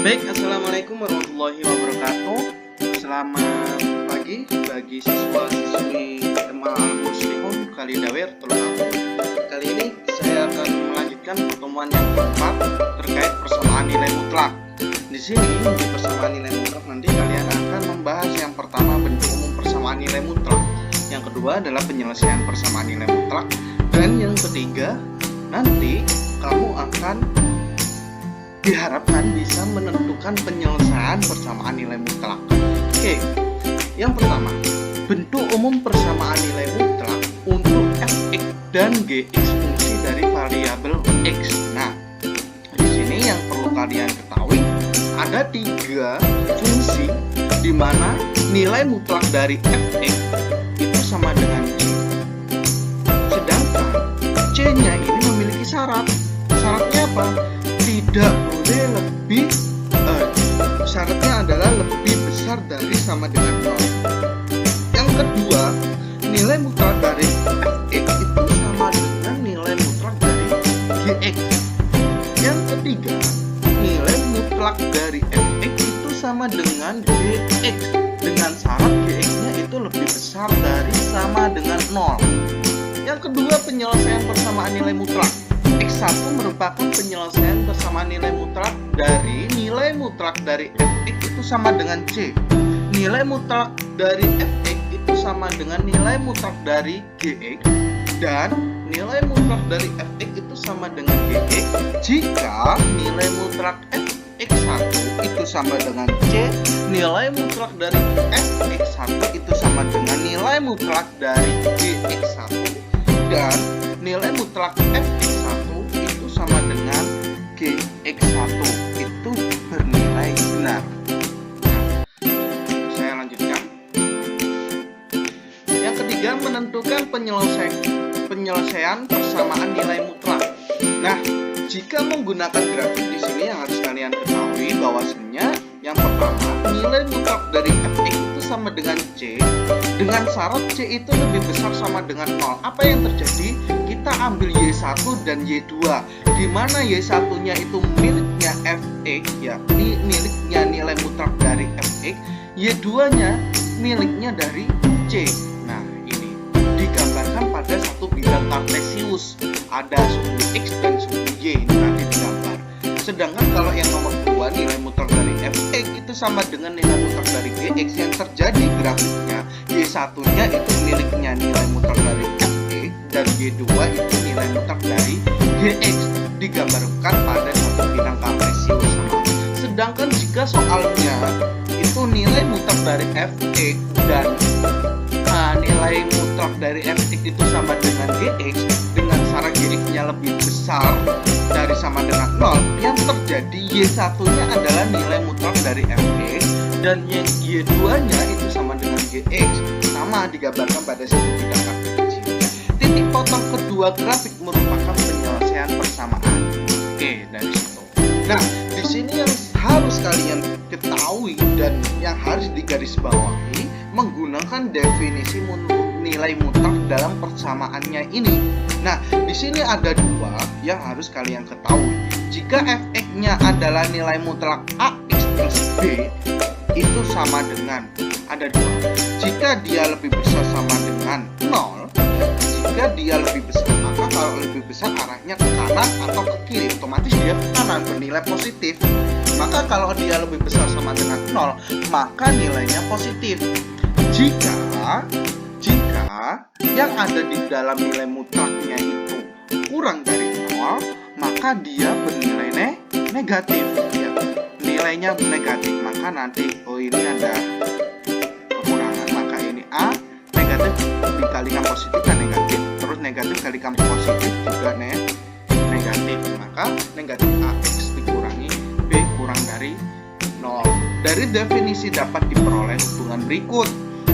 Baik, assalamualaikum warahmatullahi wabarakatuh. Selamat pagi bagi siswa-siswi SMA Al-Muslihun Kalidawer Tulungagung. Kali ini saya akan melanjutkan pertemuan yang keempat terkait persamaan nilai mutlak. Di sini di persamaan nilai mutlak nanti kalian akan membahas yang pertama bentuk umum persamaan nilai mutlak, yang kedua adalah penyelesaian persamaan nilai mutlak, dan yang ketiga nanti kamu akan diharapkan bisa menentukan penyelesaian persamaan nilai mutlak. Oke, yang pertama, bentuk umum persamaan nilai mutlak untuk f(x) dan gx fungsi dari variabel x. Nah, di sini yang perlu kalian ketahui ada tiga fungsi di mana nilai mutlak dari f(x) itu sama dengan y. Sedangkan c-nya ini memiliki syarat. Syaratnya apa? Tidak boleh lebih syaratnya adalah lebih besar dari sama dengan 0. Yang kedua, nilai mutlak dari f(x) itu sama dengan nilai mutlak dari gx. Yang ketiga, nilai mutlak dari f(x) itu sama dengan gx dengan syarat gx-nya itu lebih besar dari sama dengan 0. Yang kedua, penyelesaian persamaan nilai mutlak. X1 merupakan penyelesaian persamaan nilai mutlak dari nilai mutlak dari f(x) itu sama dengan c. Nilai mutlak dari f(x) itu sama dengan nilai mutlak dari gx, dan nilai mutlak dari f(x) itu sama dengan gx jika nilai mutlak f(x1) itu sama dengan c, nilai mutlak dari f(x1) itu sama dengan nilai mutlak dari gx1, dan nilai mutlak f(x1) itu sama dengan gx1 itu bernilai benar. Saya lanjutkan. Yang ketiga, menentukan penyelesaian persamaan nilai mutlak. Nah, jika menggunakan grafik di sini yang harus kalian ketahui bahwasanya yang pertama, nilai mutlak dari f(x) itu sama dengan c dengan syarat c itu lebih besar sama dengan 0. Apa yang terjadi? Kita ambil y1 dan y2, di mana y1-nya itu miliknya f(x), yakni miliknya nilai mutlak dari f(x), y2-nya miliknya dari c. Nah, ini digambarkan pada satu bidang kartesius, ada sumbu x dan sumbu y, ini nanti digambar. Sedangkan kalau yang nomor 2, nilai mutlak dari f(x) itu sama dengan nilai mutlak dari gx, yang terjadi grafiknya y1-nya itu miliknya nilai mutlak dari f(x) dan y2 itu nilai mutlak dari gx, digambarkan pada satu bidang kartesius sama. Sedangkan jika soalnya itu nilai mutlak dari f(x) dan nilai mutlak dari f(x) itu sama dengan gx dengan syarat gx-nya lebih besar dari sama dengan 0, yang terjadi y1-nya adalah nilai mutlak dari f(x) dan y2-nya itu sama dengan gx, sama digambarkan pada satu bidang kartesius. Titik potong kedua grafik merupakan penyelesaian persamaan. Oke, dari situ. Nah, di sini yang harus kalian ketahui dan yang harus digarisbawahi menggunakan definisi nilai mutlak dalam persamaannya ini. Nah, di sini ada dua yang harus kalian ketahui. Jika f(x)-nya adalah nilai mutlak ax plus b, itu sama dengan ada dua. Jika dia lebih besar sama dengan 0, jika dia lebih besar, maka kalau lebih besar arahnya ke kanan atau ke kiri, otomatis dia ke kanan, bernilai positif. Maka kalau dia lebih besar sama dengan 0, maka nilainya positif. Jika yang ada di dalam nilai mutlaknya itu kurang dari 0, maka dia bernilai negatif, ya. Nilainya negatif, maka nanti ini ada kekurangan, maka ini a negatif dikalikan positif kan negatif, terus negatif kalikan positif juga negatif, maka negatif ax dikurangi b kurang dari 0. Dari definisi dapat diperoleh hubungan berikut.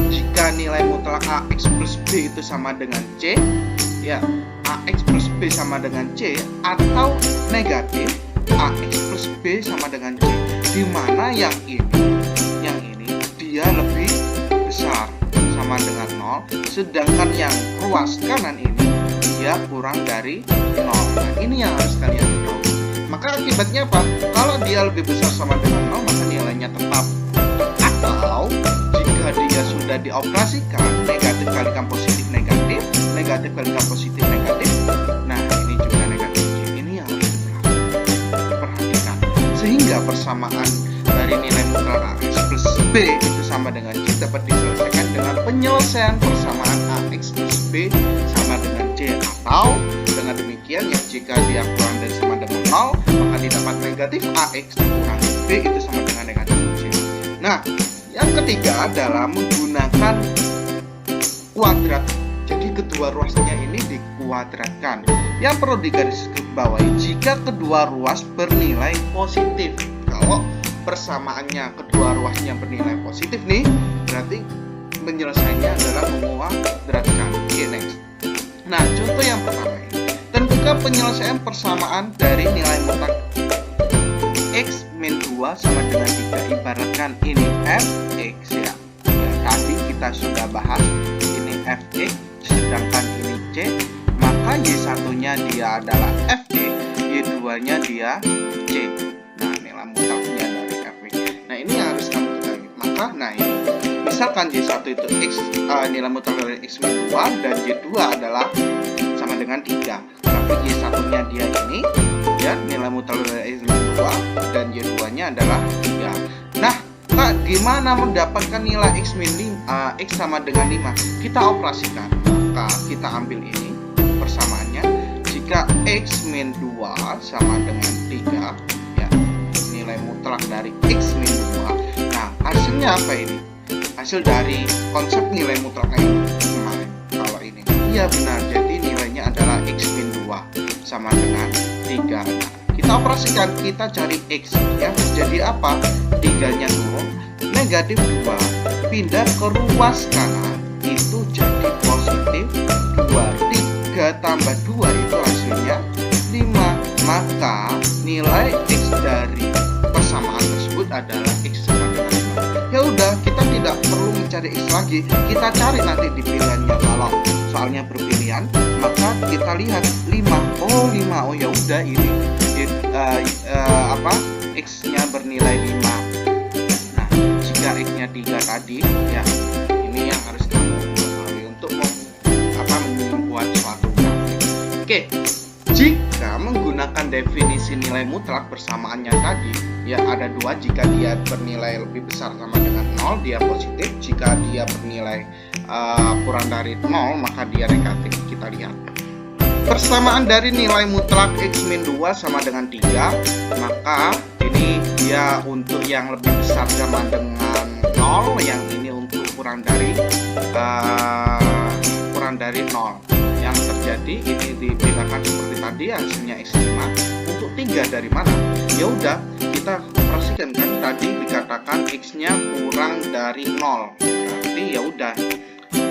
Jika nilai mutlak ax plus b itu sama dengan c, ya, ax plus b sama dengan c, atau negatif ax plus b sama dengan c, di mana yang ini dia lebih besar sama dengan 0, sedangkan yang ruas kanan ini dia kurang dari 0. Nah, ini yang harus kalian ketahui. Maka akibatnya apa? Kalau dia lebih besar sama dengan 0, maka nilainya tetap. Atau jika dia sudah dioperasikan, negatif kalikan positif negatif, negatif kalikan positif negatif, nah ini juga negatif. Ini yang harus diperhatikan. Sehingga persamaan dari nilai mutlak AX plus B itu sama dengan C dapat diselesaikan dengan penyelesaian persamaan AX plus B sama dengan C. Atau dengan demikian, ya jika dia kurang dari sama dengan 0, maka didapat negatif AX kurang B itu sama dengan negatif C. Nah, yang ketiga adalah menggunakan kuadrat. Jadi kedua ruasnya ini dikuadratkan. Yang perlu digarisbawahi, jika kedua ruas bernilai positif. Kalau persamaannya kedua ruasnya bernilai positif nih, berarti penyelesaiannya adalah menguadratkan. Oke, next. Nah, contoh yang pertama ini, tentukan penyelesaian persamaan dari nilai mutlak X min 2 sama dengan 3. Ibaratkan ini Fx ya. Tadi kita sudah bahas ini Fx, sedangkan ini C, maka Y1 nya dia adalah Fx, Y2 nya dia C. Nah, nilai mutlaknya dari Fx. Nah, ini yang harus kamu ketahui. Maka, nah ini misalkan Y1 itu X, nilai mutlak dari X min 2, dan Y2 adalah sama dengan 3. Tapi Y1 nya dia ini, ya, nilai mutlak dari X min 2 dan Y2 nya adalah 3. Nah, Kak, gimana mendapatkan nilai X min 5, X sama dengan 5? Kita operasikan. Maka kita ambil ini persamaannya. Jika X min 2 sama dengan 3, ya, nilai mutlak dari X min 2. Nah, hasilnya apa ini? Hasil dari konsep nilai mutlaknya kemarin. Kalau ini, iya benar. Jadi nilainya adalah X min 2 sama dengan 3. Nah, kita operasikan, kita cari X, ya. Jadi apa? 3-nya turun, negatif 2, pindah ke ruas kanan, itu jadi positif 2. 3 tambah 2 itu hasilnya 5. Maka nilai X dari persamaan tersebut adalah X sama dengan 5. Ya udah, kita tidak perlu mencari X lagi, kita cari nanti di pilihannya. Kalau soalnya berpilihan, maka kita lihat 5. Oh 5, oh ya udah ini X-nya bernilai 5. Nah, jika X-nya 3 tadi, ya ini yang harus kamu ketahui untuk membuat suatu grafik. Oke, jika menggunakan definisi nilai mutlak persamaannya tadi, ya ada 2. Jika dia bernilai lebih besar sama dengan 0, dia positif. Jika dia bernilai kurang dari 0, maka dia negatif. Kita lihat persamaan dari nilai mutlak X min 2 sama dengan 3, maka ini dia untuk yang lebih besar sama dengan 0, yang ini untuk kurang dari 0. Yang terjadi ini dibedakan seperti tadi, hasilnya X5. Untuk 3 dari mana? Ya udah, kita operasikan kan, tadi dikatakan X-nya kurang dari 0. Berarti ya udah,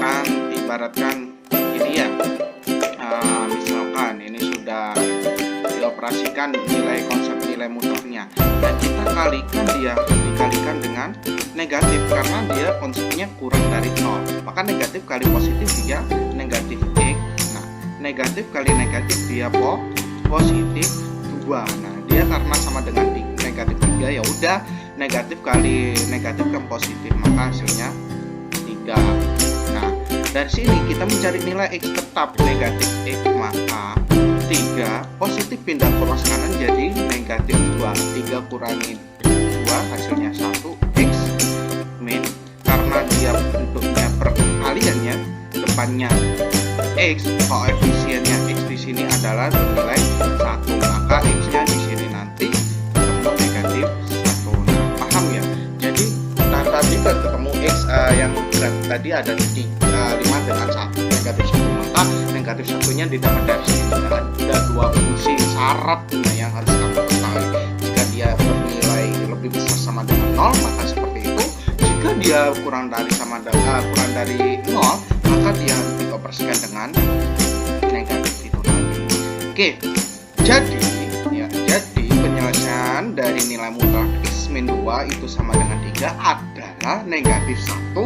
kan ibaratkan ini ya. Misalkan ini sudah dioperasikan konsep nilai mutlaknya, dan kita dikalikan dengan negatif karena dia konsepnya kurang dari 0. Maka negatif kali positif dia negatif X. Nah, negatif kali negatif dia positif 2. Nah, dia karena sama dengan negatif 3, ya udah negatif kali negatif kan positif, maka hasilnya 3. Nah, dari sini kita mencari nilai X tetap negatif X, maka 3 positif pindah ke ruas kanan jadi negatif 2. 3 kurangi 2 hasilnya 1, X min, karena dia bentuknya perkaliannya, depannya X, koefisiennya X di sini adalah bernilai 1, maka X-nya di sini nanti ketemu negatif 1. Nah, paham ya? Jadi tadi kan ketemu X yang tadi ada 5 dengan 1, negatif 1, maka negatif 1-nya didapat dari sini. Ada 2 fungsi syarat yang harus kamu ketahui. Jika dia bernilai lebih besar sama dengan 0, maka seperti itu. Jika dia kurang dari 0, maka dia dioperasikan dengan negatif itu tadi. Oke, jadi penyelesaian dari nilai mutlak X min 2 itu sama dengan 3 adalah negatif 1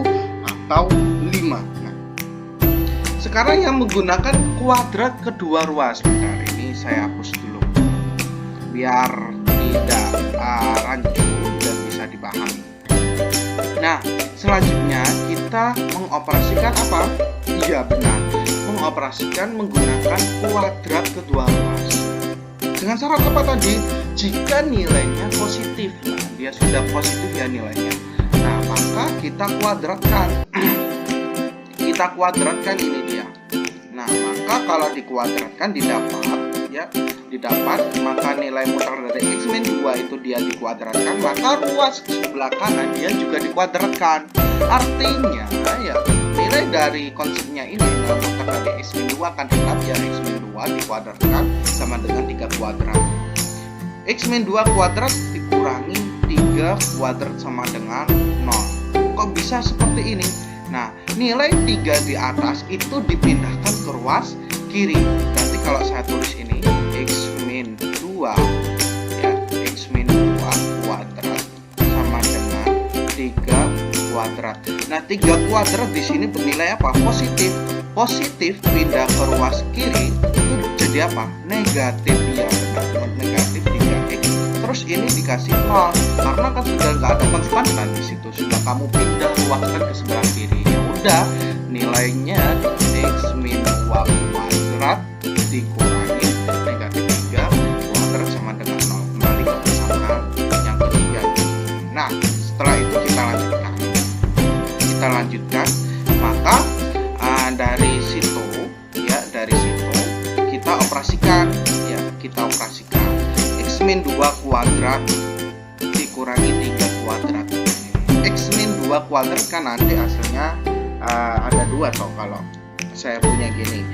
atau 5. Nah, sekarang yang menggunakan kuadrat kedua ruas. Bentar, ini saya hapus dulu biar tidak rancu dan bisa dipahami. Nah, selanjutnya kita mengoperasikan apa? Iya benar, mengoperasikan menggunakan kuadrat kedua ruas. Dengan syarat apa tadi? Jika nilainya positif. Nah, dia sudah positif ya nilainya. Nah, maka kita kuadratkan. Kita kuadratkan ini dia. Nah, maka kalau dikuadratkan didapat maka nilai mutlak dari X-2 itu dia dikuadratkan, maka ruas sebelah kanan dia juga dikuadratkan. Artinya ya, nilai dari konsepnya ini nilai mutlak dari X-2 akan tetap ya X-2 dikuadratkan sama dengan 3 kuadrat. X-2 kuadrat dikurangi 3 kuadrat sama dengan 0. Kok bisa seperti ini? Nah, nilai 3 di atas itu dipindahkan ke ruas kiri. Berarti kalau saya tulis ini X-2 ya, X-2 kuadrat sama dengan 3 kuadrat. Nah, 3 kuadrat di sini bernilai apa? Positif. Positif pindah ke ruas kiri itu jadi apa? Negatif ya, negatif 3x. Terus ini dikasih 0 karena kan sudah nggak ada konstan kan di situ, sudah kamu pindah ruaskan ke sebelah kiri. Ya udah, nilainya X-2 kuadrat dikurangi negatif 3 kuadrat sama dengan 0. Kembali ke persamaan yang ketiga. Nah, setelah itu kita lanjutkan, maka dari situ kita operasikan X-2 kuadrat dikurangi 3 kuadrat. X-2 kuadrat kan nanti hasilnya ada 2 toh. Kalau saya punya gini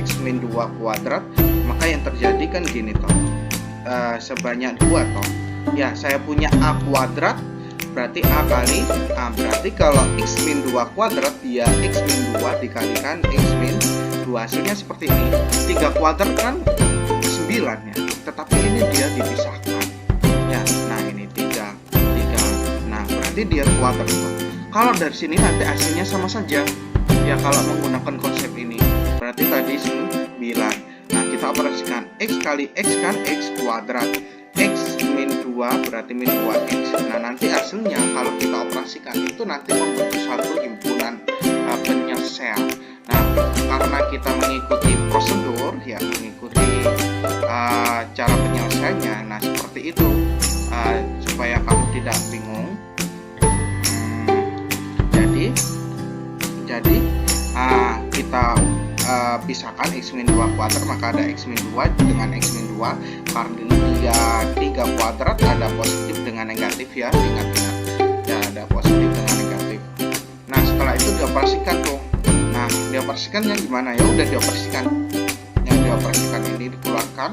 X-2 kuadrat, maka yang terjadi kan gini toh, sebanyak 2 toh ya. Saya punya A kuadrat berarti A kali A, berarti kalau X-2 kuadrat ya X-2 dikalikan X-2, hasilnya seperti ini. 3 kuadrat kan 9 ya, tetapi ini dia dipisahkan ya. Nah, ini 3. Nah, berarti dia kuadrat. Kalau dari sini nanti hasilnya sama saja ya kalau menggunakan konsep ini. Berarti tadi 9. Nah, kita operasikan X kali X kan X kuadrat. X-2 berarti min 2x. Nah, nanti hasilnya kalau kita operasikan itu nanti membentuk satu himpunan penyelesaian. Nah, karena kita mengikuti prosedur ya, mengikuti cara penyelesaiannya, nah seperti itu supaya kamu tidak bingung. Jadi kita pisahkan X-2 kuadrat, maka ada X-2 dengan X-2. Karena ini 3 kuadrat ada positif dengan negatif ya, ingat ya, ada positif dengan negatif. Nah, setelah itu dioperasikan tuh. Nah, dioperasikannya gimana? Ya udah dioperasikan. Yang dioperasikan ini dikeluarkan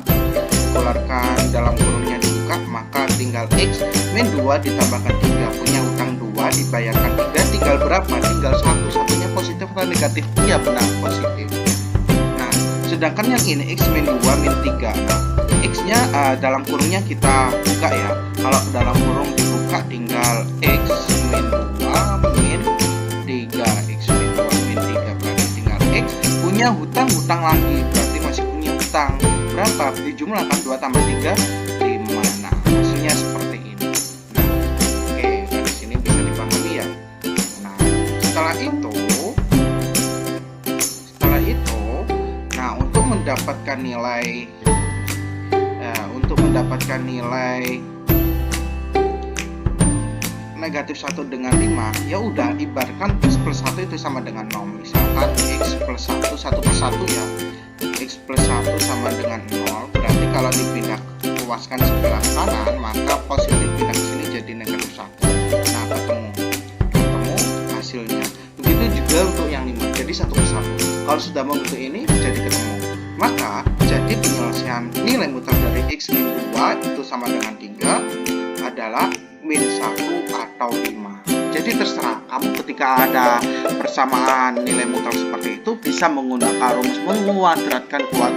dalam kurungnya dibuka, maka tinggal X-2 ditambahkan 3, punya utang 2 dibayarkan 3, tinggal berapa? Tinggal 1, satunya positif atau negatif? Iya benar positif. Nah, sedangkan yang ini X-2 min 3. Nah, X-nya dalam kurungnya kita buka ya. Kalau dalam kurung dibuka tinggal X-2 min 3, X-2 min 3 berarti tinggal X punya hutang lagi, berarti masih punya hutang berapa? Dijumlahkan 2 tambah 3 5. Nah, hasilnya seperti ini. Nah, oke, dari sini bisa dipahami ya. Nah, setelah itu nah, untuk mendapatkan nilai negatif 1 dengan 5, ya udah ibaratkan X plus 1 itu sama dengan 0. Misalkan X plus 1 per 1 ya, X plus 1 sama dengan 0, berarti kalau dipindah luaskan sebelah kanan, maka positif pindah ke sini jadi negatif 1. Nah, ketemu hasilnya. Begitu juga untuk yang 5, jadi 1 per 1. Kalau sudah membentuk ini jadi ketemu, maka jadi penyelesaian nilai mutlak dari X-2 itu sama dengan 3 adalah min 1 atau 5. Jadi terserah kamu ketika ada persamaan nilai mutlak seperti itu bisa menggunakan rumus menguadratkan dua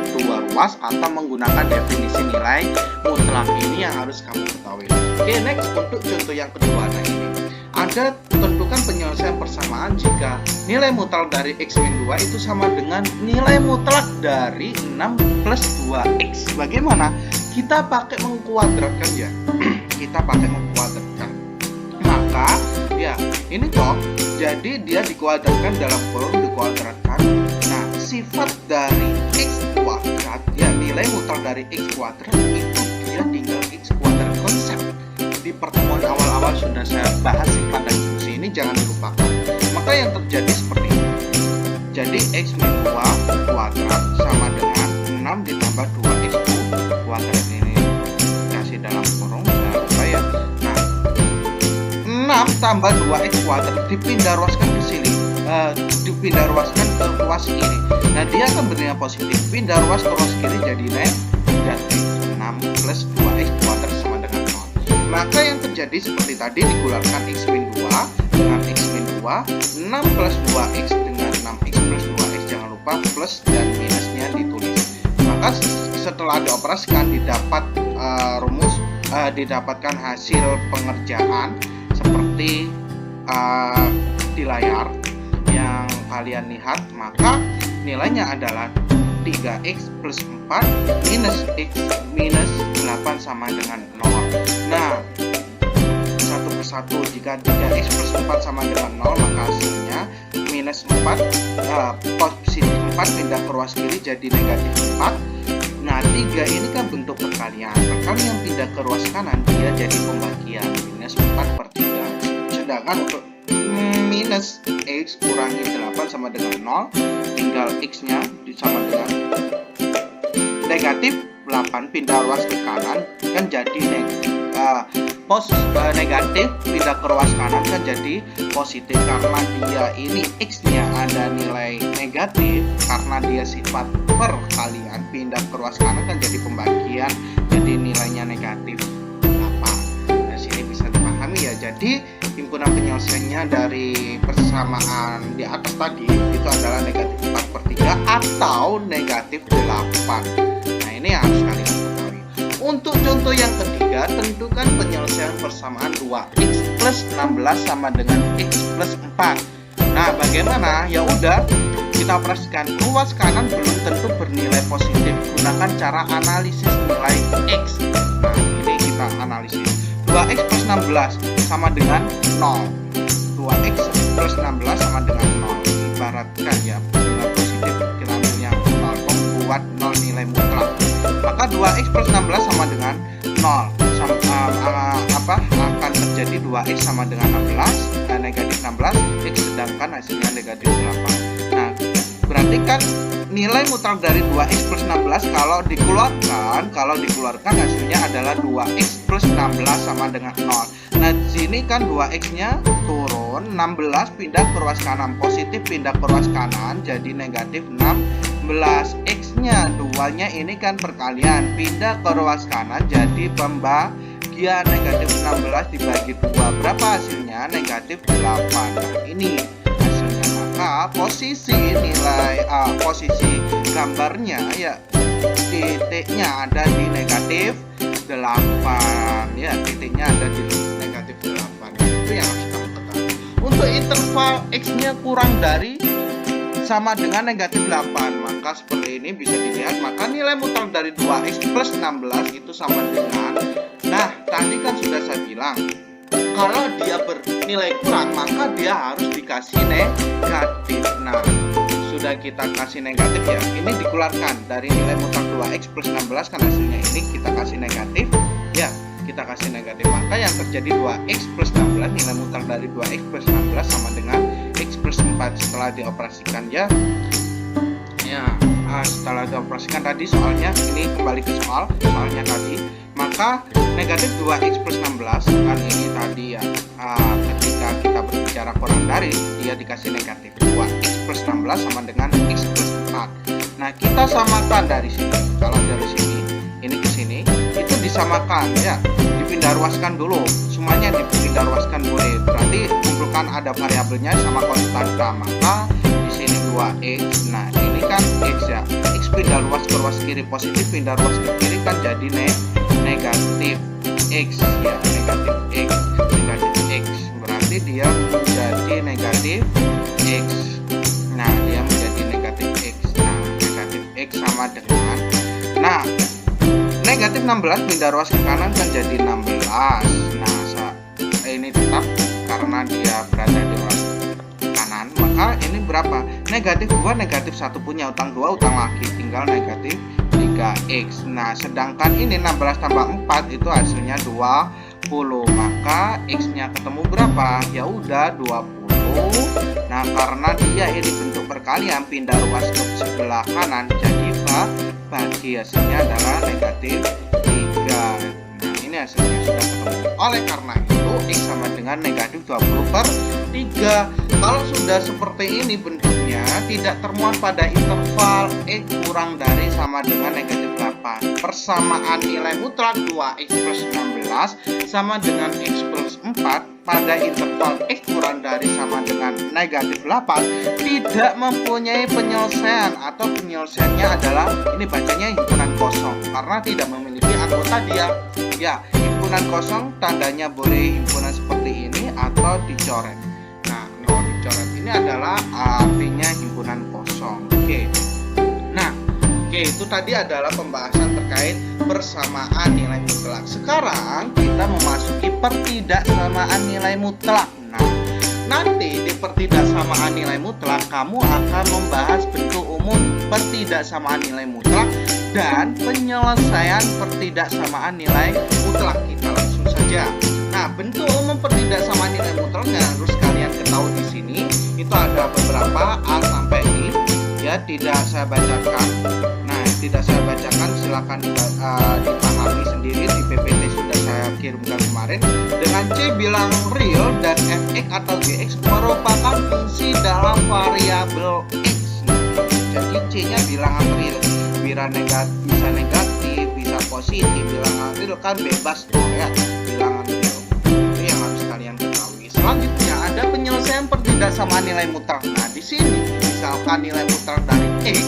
ruas atau menggunakan definisi nilai mutlak. Ini yang harus kamu ketahui. Oke, next untuk contoh yang kedua. Nah, ini ada tentukan penyelesaian persamaan jika nilai mutlak dari X-2 itu sama dengan nilai mutlak dari 6 plus 2x. Bagaimana? kita pakai mengkuadratkan ya. Kita pakai mengkuadratkan. Maka ya ini toh, jadi dia dikuadratkan dalam kurung dikuadratkan. Nah, sifat dari x kuadrat ya, nilai mutlak dari x kuadrat itu dia tinggal x kuadrat konsep. Di pertemuan awal-awal sudah saya bahas sifat dan fungsi ini, jangan dilupakan. Maka yang terjadi seperti ini. Jadi x min 2 kuadrat sama dengan 6 ditambah 2x kuadrat, ini kasih dalam kurung, jangan lupa ya. Nah, 6 tambah 2x kuadrat dipindah ruaskan ke sini, dipindah ruaskan ke ruas kiri. Nah, dia akan bernilai positif. Pindah ruas ke ruas kiri jadi negatif. 6 plus 2x kuadrat sama dengan 0. Maka yang terjadi seperti tadi, dikularkan x min 2 dengan x min 2, 6 plus 2x dengan 6x plus 2x, jangan lupa plus dan minusnya ditulis. Maka setelah dioperasikan didapat rumus, didapatkan hasil pengerjaan seperti di layar yang kalian lihat. Maka nilainya adalah 3x plus 4 minus x minus 8 sama dengan 0. Nah, satu persatu, jika 3x plus 4 sama dengan 0, maka hasilnya minus 4, positif 4 pindah ke ruas kiri jadi negatif 4. Nah, 3 ini kan bentuk perkalian. Perkalian pindah ke ruas kanan, dia jadi pembagian. Minus 4 per 3. Sedangkan untuk minus x kurangi 8 sama dengan 0, tinggal x-nya sama dengan negatif 8, pindah ruas ke kanan kan jadi negatif, pindah ke ruas kanan kan jadi positif. Karena dia ini x-nya ada nilai negatif, karena dia sifat perkalian, pindah ke ruas kanan kan jadi pembagian, jadi nilainya negatif 8. Nah, sini bisa dipahami ya. Jadi himpunan penyelesaiannya dari persamaan di atas tadi itu adalah negatif 4 per 3 atau negatif 8. Nah, ini yang harus kalian ketahui. Untuk contoh yang ketiga, tentukan penyelesaian persamaan 2x plus 16 sama dengan x plus 4. Nah, bagaimana? Ya udah, kita operasikan. Ruas kanan belum tentu bernilai positif. Gunakan cara analisis nilai x. Nah, ini kita analisis. 2x plus 16 sama dengan 0. 2x plus 16 sama dengan 0. Ibaratkan ya, nilai positif kita ambil yang 0, membuat 0 nilai mutlak. Maka 2x plus 16 sama dengan 0. Akan terjadi 2x sama dengan 16, negatif 16, x sedangkan hasilnya negatif 8. Nah, berarti kan nilai mutlak dari 2x plus 16 kalau dikeluarkan hasilnya adalah 2x plus 16 sama dengan 0. Nah, di sini kan 2x-nya turun, 16 pindah ke ruas kanan, positif pindah ke ruas kanan jadi negatif 16. X-nya 2-nya ini kan perkalian, pindah ke ruas kanan jadi pembagian, negatif 16 dibagi 2. Berapa hasilnya? Negatif 8. Nah, ini hasilnya. Maka posisi nilai posisi gambarnya ya, titiknya ada di negatif 8 ya, titiknya ada di negatif 8. Itu yang harus kamu ketahui. Untuk interval x-nya kurang dari sama dengan negatif 8, maka seperti ini bisa dilihat. Maka nilai mutlak dari 2x plus 16 itu sama dengan, nah tadi kan sudah saya bilang, kalau dia bernilai kurang maka dia harus dikasih negatif. Nah, sudah kita kasih negatif ya, ini dikeluarkan dari nilai mutlak 2x plus 16 kan hasilnya ini kita kasih negatif ya, kita kasih negatif. Maka yang terjadi 2x plus 16, nilai mutlak dari 2x plus 16 sama dengan x plus 4 setelah dioperasikan ya. Setelah dioperasikan tadi soalnya, ini kembali ke soalnya tadi. Maka negatif 2x plus 16 kan ini tadi ya, ketika kita berbicara kurang dari, dia dikasih negatif 2x plus 16 sama dengan x plus 4. Nah, kita samakan dari sini. Kalau dari sini ini ke sini itu disamakan ya, dipindah ruaskan dulu, semuanya dipindah ruaskan boleh. Berarti kumpulkan ada variabelnya sama konstanta. Maka di sini 2x. Nah, ini kan x ya, x pindah ruas ke ruas kiri, positif pindah ruas ke kiri kan jadi negatif x ya, negatif x. Berarti dia menjadi negatif x. Nah, dia menjadi negatif x. Nah, negatif x sama dengan, nah negatif 16 pindah ruas ke kanan kan jadi 16. Nah, ini tetap karena dia berada di ruas kanan, maka ini berapa? Negatif 2, negatif 1 punya utang 2, utang lagi, tinggal negatif 3x. Nah, sedangkan ini 16 tambah 4 itu hasilnya 20. Maka x-nya ketemu berapa? Ya udah 20. Nah, karena dia ini bentuk perkalian pindah ruas ke sebelah kanan, jadi bagi hasilnya adalah negatif 3. Nah, ini hasilnya sudah ketemu. Oleh karena itu x sama dengan negatif 20/3. Kalau sudah seperti ini bentuknya, tidak termuat pada interval x kurang dari sama dengan negatif 8. Persamaan nilai mutlak 2x plus 16 sama dengan x plus 4 pada interval x kurang dari sama dengan negatif 8 tidak mempunyai penyelesaian, atau penyelesaiannya adalah ini bacanya himpunan kosong karena tidak memiliki anggota dia. Ya, himpunan kosong tandanya boleh himpunan seperti ini atau dicoret. Nah, kalau dicoret ini adalah artinya himpunan kosong. Oke. Nah, itu tadi adalah pembahasan terkait persamaan nilai mutlak. Sekarang kita memasuki pertidaksamaan nilai mutlak. Nah, nanti di pertidaksamaan nilai mutlak kamu akan membahas bentuk umum pertidaksamaan nilai mutlak dan penyelesaian pertidaksamaan nilai mutlak. Kita langsung saja. Nah, bentuk umum pertidaksamaan nilai mutlak yang harus kalian ketahui di sini itu ada beberapa A sampai I. Ya, tidak saya bacakan. Nah, tidak saya bacakan, silakan dipahami sendiri, di PPT sudah saya kirimkan kemarin. Dengan C bilang real dan fx atau gx merupakan fungsi dalam variabel x. Jadi C-nya bilangan real, bisa negatif, bisa positif. Bilangan real kan bebas tuh ya, bilangan real. Itu yang harus kalian ketahui. Selanjutnya ada penyelesaian pertidaksamaan nilai mutlak. Nah, di sini misalkan nilai mutlak dari x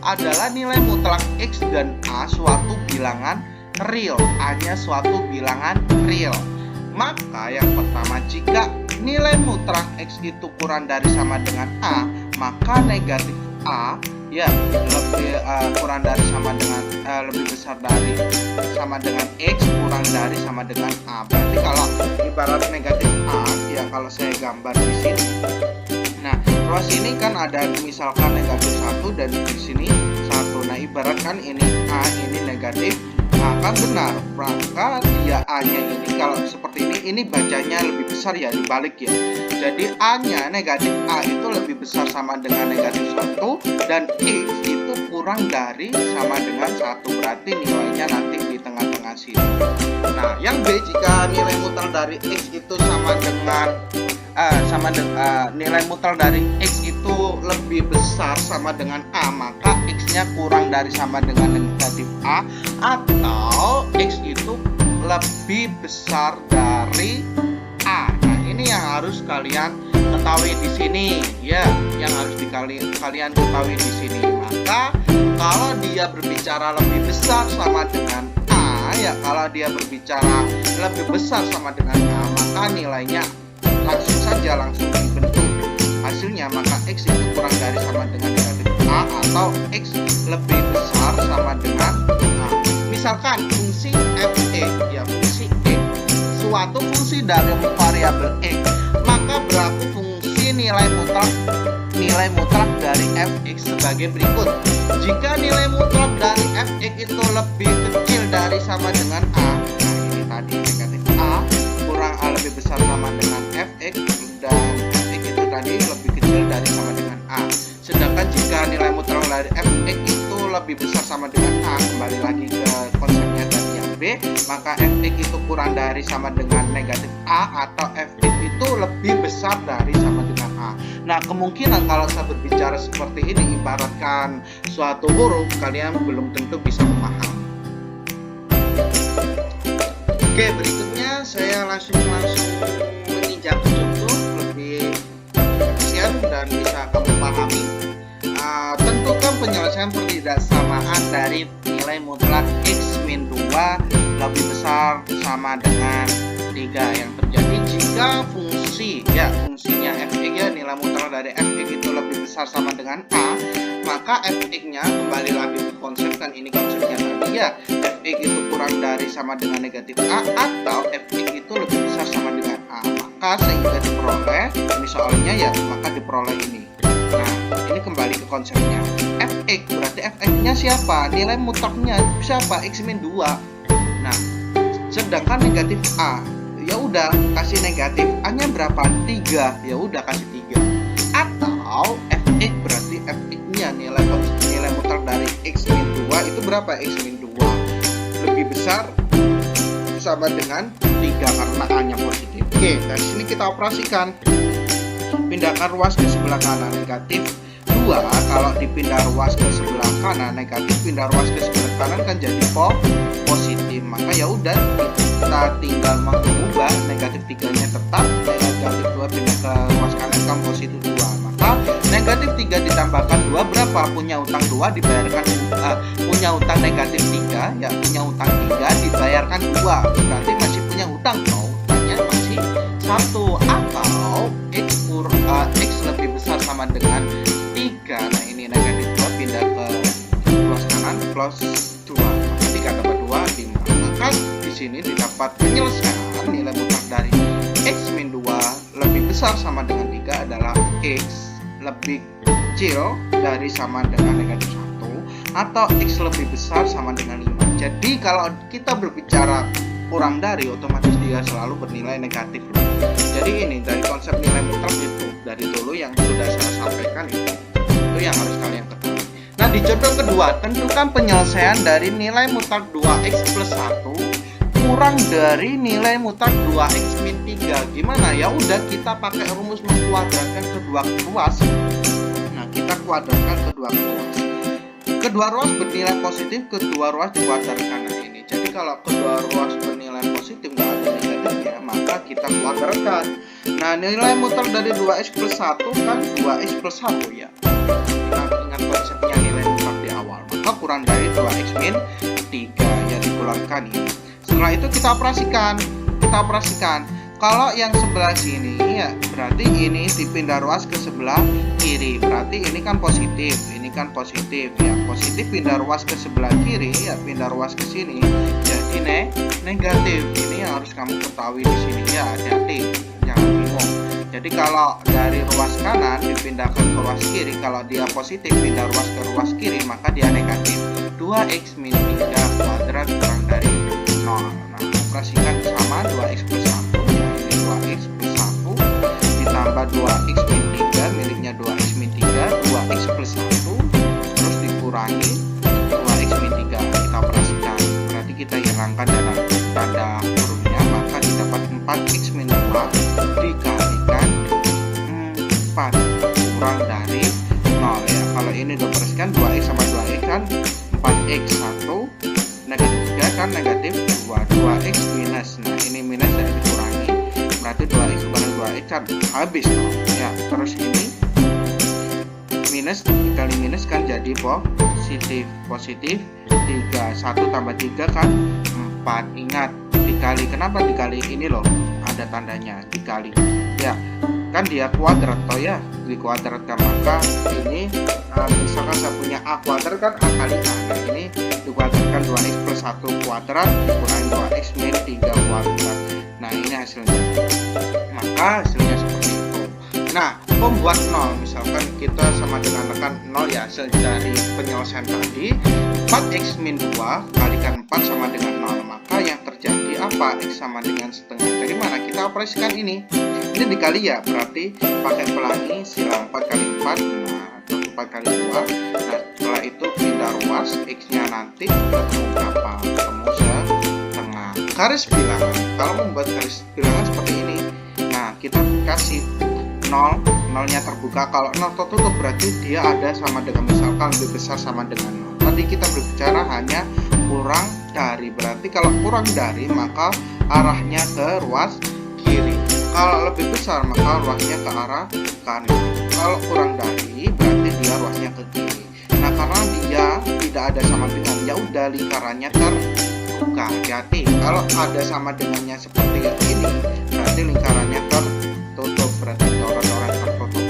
adalah nilai mutlak x dan a suatu bilangan real, a-nya suatu bilangan real. Maka yang pertama, jika nilai mutlak x itu kurang dari sama dengan a, maka negatif a ya lebih kurang dari sama dengan lebih besar dari sama dengan x kurang dari sama dengan a. Berarti kalau ibarat negatif a ya, kalau saya gambar di sini. Nah, ruas ini kan ada misalkan negatif 1 dan di sini 1. Nah, ibarat kan ini A, ini negatif A, kan benar. Maka dia A-nya ini kalau seperti ini bacanya lebih besar ya, dibalik ya. Jadi A-nya negatif A itu lebih besar sama dengan negatif 1 dan X itu kurang dari sama dengan 1. Berarti nilainya nanti di tengah-tengah sini. Nah, yang B, jika nilai mutlak dari X itu sama dengan nilai mutlak dari x itu lebih besar sama dengan a, maka x-nya kurang dari sama dengan negatif a, atau x itu lebih besar dari a. Nah, ini yang harus kalian ketahui di sini ya, yang harus kalian ketahui di sini. Maka kalau dia berbicara lebih besar sama dengan a ya, kalau dia berbicara lebih besar sama dengan a, maka nilainya langsung dibentuk hasilnya, maka x itu kurang dari sama dengan negatif a atau x lebih besar sama dengan a. Misalkan fungsi f(x) ya, fungsi x suatu fungsi dari variabel x, maka berlaku fungsi nilai mutlak dari fx sebagai berikut. Jika nilai mutlak dari fx itu lebih kecil dari sama dengan a, nah ini tadi negatif a kurang a lebih besar sama dengan fx, dan fx itu tadi lebih kecil dari sama dengan a. Sedangkan jika nilai mutlak dari fx itu lebih besar sama dengan a, kembali lagi ke konsepnya tadi yang B, maka fx itu kurang dari sama dengan negatif a atau fx itu lebih besar dari sama dengan a. Nah, kemungkinan kalau saya berbicara seperti ini, ibaratkan suatu huruf, kalian belum tentu bisa memahami. Oke, berikutnya saya langsung menginjak contoh lebih efisien dan bisa kamu pahami. Tentukan penyelesaian pertidaksamaan dari nilai mutlak x min 2 lebih besar sama dengan 3. Yang terjadi jika fungsinya fx ya, nilai mutlak dari fx itu lebih besar sama dengan a, maka fx-nya kembali lagi ke konsep, kan ini konsepnya tadi ya, fx itu kurang dari sama dengan negatif a atau fx itu lebih besar sama dengan a, maka sehingga diperoleh, ini soalnya ya, maka diperoleh ini. Nah, ini kembali ke konsepnya. Fx berarti fx-nya siapa? Nilai mutlaknya siapa? X min 2. Nah, sedangkan negatif a, ya udah kasih negatif a-nya berapa? 3. Ya udah kasih 3. Atau fx berarti fx-nya nilai mutlak dari x min 2 itu berapa? X min 2 lebih besar sama dengan 3 karena a-nya positif. Oke, dari sini kita operasikan. Pindahkan ruas ke sebelah kanan, negatif 2. Kalau dipindah ruas ke sebelah kanan, negatif pindah ruas ke sebelah kanan kan jadi positif. Maka ya udah, kita tinggal mengubah negatif 3-nya tetap, negatif 2 pindah ke ruas kanan kan positif 2. Maka negatif 3 ditambahkan 2 berapa? Punya utang 2 dibayarkan punya utang negatif 3 ya, punya utang 3 dibayarkan 2. Berarti masih punya utang, utangnya masih 1. Atau x lebih besar sama dengan 3. Nah, ini negatif 2 pindah ke ruas kanan plus 2. Maka 3 tambah 2 5. Maka di sini didapat penyelesaian nilai mutlak dari x min 2 lebih besar sama dengan 3 adalah x lebih kecil dari sama dengan negatif 1 atau x lebih besar sama dengan 5. Jadi kalau kita berbicara kurang dari, otomatis dia selalu bernilai negatif. Jadi ini dari konsep nilai mutlak itu dari dulu yang sudah saya sampaikan itu yang harus kalian ketahui. Nah, di contoh kedua, tentukan penyelesaian dari nilai mutlak 2x plus 1 kurang dari nilai mutlak 2x min 3. Gimana? Ya udah, kita pakai rumus mengkuadratkan kedua ruas. Nah, kita kuadratkan kedua ruas. Kedua ruas bernilai positif, kedua ruas dikuadratkan. Nah, ini. Jadi kalau kedua ruas bernilai positif nggak ada negatifnya, maka kita kuadratkan. Nah, nilai mutlak dari 2x plus 1 kan 2x plus 1 ya. Kita ingat konsepnya nilai mutlak di awal. Maka kurang dari 2x min 3 ya, dikeluarkan ini. Setelah itu kita operasikan. Kalau yang sebelah sini ya, berarti ini dipindah ruas ke sebelah kiri. Berarti ini kan positif, ini kan positif ya. Positif pindah ruas ke sebelah kiri ya, pindah ruas ke sini jadi negatif. Ini yang harus kamu ketahui di sini ya, hati-hati, jangan bingung. Jadi kalau dari ruas kanan dipindahkan ke ruas kiri, kalau dia positif pindah ruas ke ruas kiri, maka dia negatif. 2x min 3 kuadrat kurang dari 0. Nah, operasikan sama 2x plus 1. 2x plus 1 ditambah 2x min 3 miliknya 2x min 3, 2x plus 1 terus dikurangi 2x min 3. Kita operasikan, berarti kita hilangkan dalam tanda kurungnya, maka didapat 4x min 2 dikalikan 4 kurang dari 0 ya. Kalau ini dioperasikan 2x sama 2x kan 4x 1 negatif 3 kan negatif 2, 2x minus. Nah, ini minus dan dikurangi, berarti 2x kurang 2x kan habis ya. Terus ini minus dikali minus kan jadi positif 3, 1 tambah 3 kan 4. Ingat dikali, kenapa dikali? Ini loh ada tandanya dikali ya, kan dia kuadrat toh ya, dikuadratkan. Maka ini misalkan saya punya a kuadrat kan a kali a. Nah, ini dikuadratkan 2x plus 1 kuadrat dikurangi 2x min 3 kuadrat. Nah, ini hasilnya. Maka hasilnya seperti itu. Nah, membuat 0, misalkan kita sama dengan tekan 0 ya, hasil dari penyelesaian tadi 4x min 2 kalikan 4 sama dengan 0. Maka yang terjadi apa? X sama dengan setengah. Dari mana? Kita operasikan ini dikali ya, berarti pakai pelangi silang 4 kali 4. Nah, 4 kali 2. Nah, setelah itu pindah ruas, x-nya nanti ketemu berapa? Ketemu setengah. Garis bilangan, kalau membuat garis bilangan seperti ini, nah kita kasih 0, 0-nya terbuka. Kalau 0 tertutup berarti dia ada sama dengan, misalkan lebih besar sama dengan 0. Tadi kita berbicara hanya kurang dari, berarti kalau kurang dari maka arahnya ke ruas kiri. Kalau lebih besar maka ruasnya ke arah kanan. Kalau kurang dari berarti dia ruasnya ke kiri. Nah, karena dia tidak ada sama dengan, ya udah lingkarannya terbuka. Hati-hati, kalau ada sama dengannya seperti ini, berarti lingkarannya tertutup, berarti coret-coret tertutup.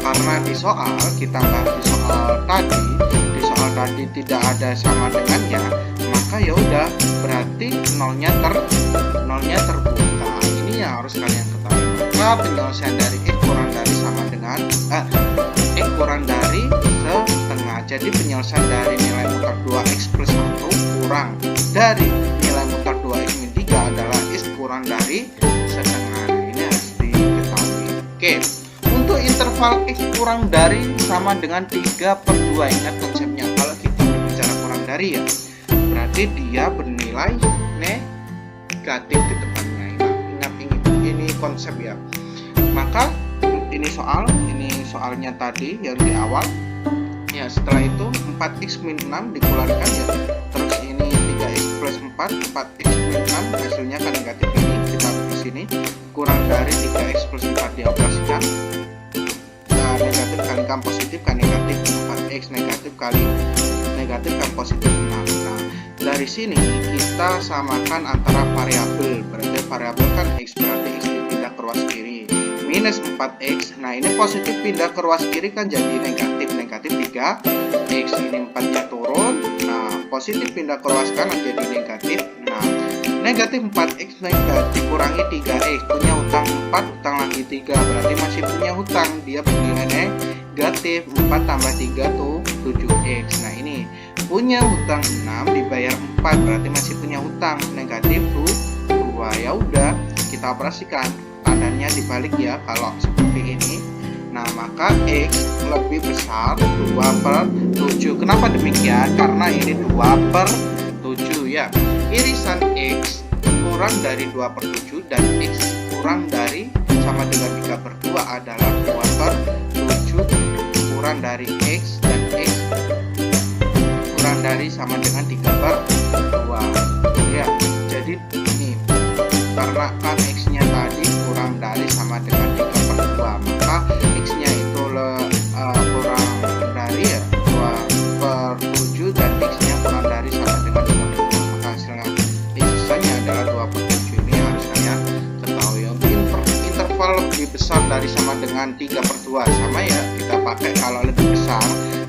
Karena di soal kita bahas di soal tadi tidak ada sama dengannya, maka ya udah berarti nolnya terbuka. Ini yang harus kalian ketahui. Maka penyelesaian dari x kurang dari sama dengan x kurang dari setengah. Jadi penyelesaian dari nilai mutar 2x plus 1 kurang dari nilai mutar 2x min 3 adalah x kurang dari setengah. Ini harus diketahui. Oke. Untuk interval x kurang dari sama dengan 3/2, ingat konsepnya. Kalau kita berbicara kurang dari ya, berarti dia bernilai negatif di depannya. Ingat ini konsep ya. Maka ini soalnya tadi yang di awal. Ya, setelah itu 4x min 6 dikeluarkan ya. Terus ini 3x plus 4, 4x min 6 hasilnya kan negatif, ini kita di sini kurang dari 3x plus 4 dioperasikan. Negatif kalikan positif kan negatif, 4x negatif kali negatif kan positif 6. Nah, dari sini kita samakan antara variabel, berarti variabel kan x, berarti x dipindah ke ruas kiri minus 4x. Nah, ini positif pindah ke ruas kiri kan jadi negatif 3x, ini 4 nya turun. Nah, positif pindah ke ruas kanan jadi negatif. Nah, negatif 4x negatif kurangi 3x, punya hutang 4, hutang lagi 3, berarti masih punya hutang, dia bernilai negatif. 4 tambah 3 tuh 7x. Nah, ini punya hutang 6 dibayar 4, berarti masih punya hutang negatif 2. Ya udah, kita operasikan, tandanya dibalik ya kalau seperti ini. Nah, maka x lebih besar 2/7. Kenapa demikian? Karena ini 2/7 ya. Irisan x kurang dari 2/7 dan x kurang dari sama dengan 3/2 adalah 2/7 kurang dari x, dan x kurang dari sama dengan 3/2 ya. Jadi ini karena kan x nya tadi kurang dari sama dengan 3/2, maka x nya itu kurang dari ya 2/7 dan x nya kurang dari sama dengan 3/2, maka hasilnya sisanya adalah 2/7. Ini harus kalian ketahui. Untuk interval lebih besar dari sama dengan 3/2 sama ya, kita pakai kalau lebih besar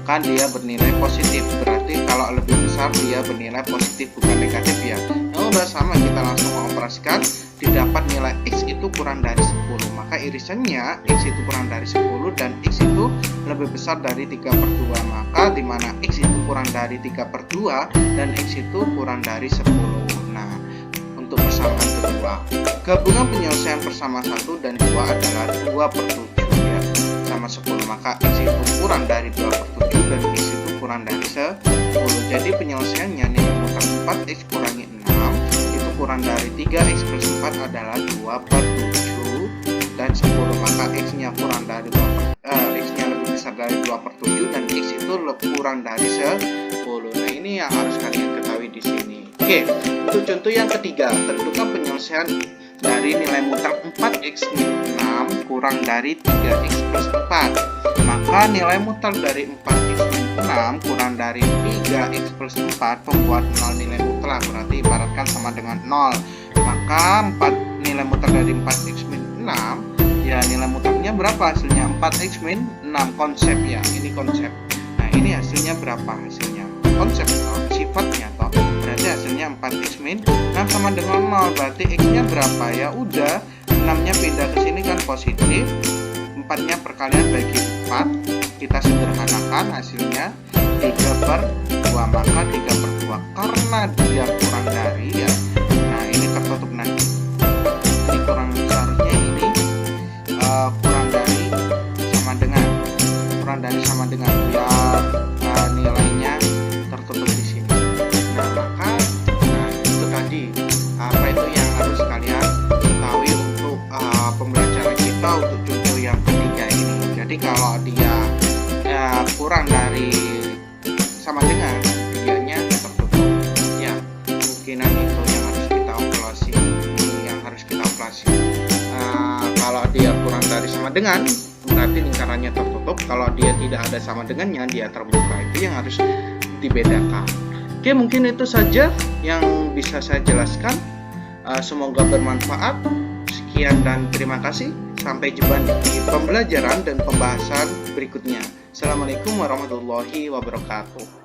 kan dia bernilai positif, berarti kalau lebih besar dia bernilai positif bukan negatif ya. Udah sama, kita langsung mengoperasikan, didapat nilai x itu kurang dari 10, maka irisannya x itu kurang dari 10 dan x itu lebih besar dari 3/2, maka dimana x itu kurang dari 3/2 dan x itu kurang dari 10. Nah, untuk persamaan kedua, gabungan penyelesaian bersama 1 dan 2 adalah 2/7 ya, sama 10, maka x itu kurang dari 2/7 dan x itu kurang dari 10. Jadi penyelesaiannya nilai mutar 4x kurangi 6 itu kurang dari 3x plus 4 adalah 2/7 dan 10, maka x nya kurang dari x nya lebih besar dari 2/7 dan x itu kurang dari 10. Nah, ini yang harus kalian ketahui di sini. Oke, untuk contoh yang ketiga, tentukan penyelesaian dari nilai mutar 4x min 6 kurang dari 3x plus 4. Maka nilai mutar dari 4x min 6 kurang dari 3x plus 4 membuat 0 nilai mutlak, berarti ibaratkan sama dengan 0. Maka nilai mutar dari 4x min 6 ya, nilai mutarnya berapa hasilnya? 4x min 6, konsep ya, ini konsep. Nah, ini hasilnya berapa hasilnya? Konsep sifatnya toh, berarti hasilnya 4x min 6 sama dengan 0, berarti x nya berapa ya? Udah, 6 nya pindah ke sini kan positif, 4 nya perkalian bagi 4, kita sederhanakan hasilnya 3/2, maka 3/2 karena dia kurang dari ya. Nah, ini tertutup nanti, ini kurang besarnya ini kurang dari sama dengan biar nilainya tertutup di sini. Nah, maka itu tadi apa itu yang harus kalian ketahui untuk pembelajaran kita untuk contoh yang ketiga ini. Jadi kalau dia kurang dari sama dengan, dianya tertutup ya, kemungkinan itu yang harus kita operasi. Kalau dia kurang dari sama dengan, berarti lingkarannya tertutup. Kalau dia tidak ada sama dengannya, dia terbuka. Itu yang harus dibedakan. Oke, mungkin itu saja yang bisa saya jelaskan. Semoga bermanfaat. Sekian dan terima kasih. Sampai jumpa di pembelajaran dan pembahasan berikutnya. Assalamualaikum warahmatullahi wabarakatuh.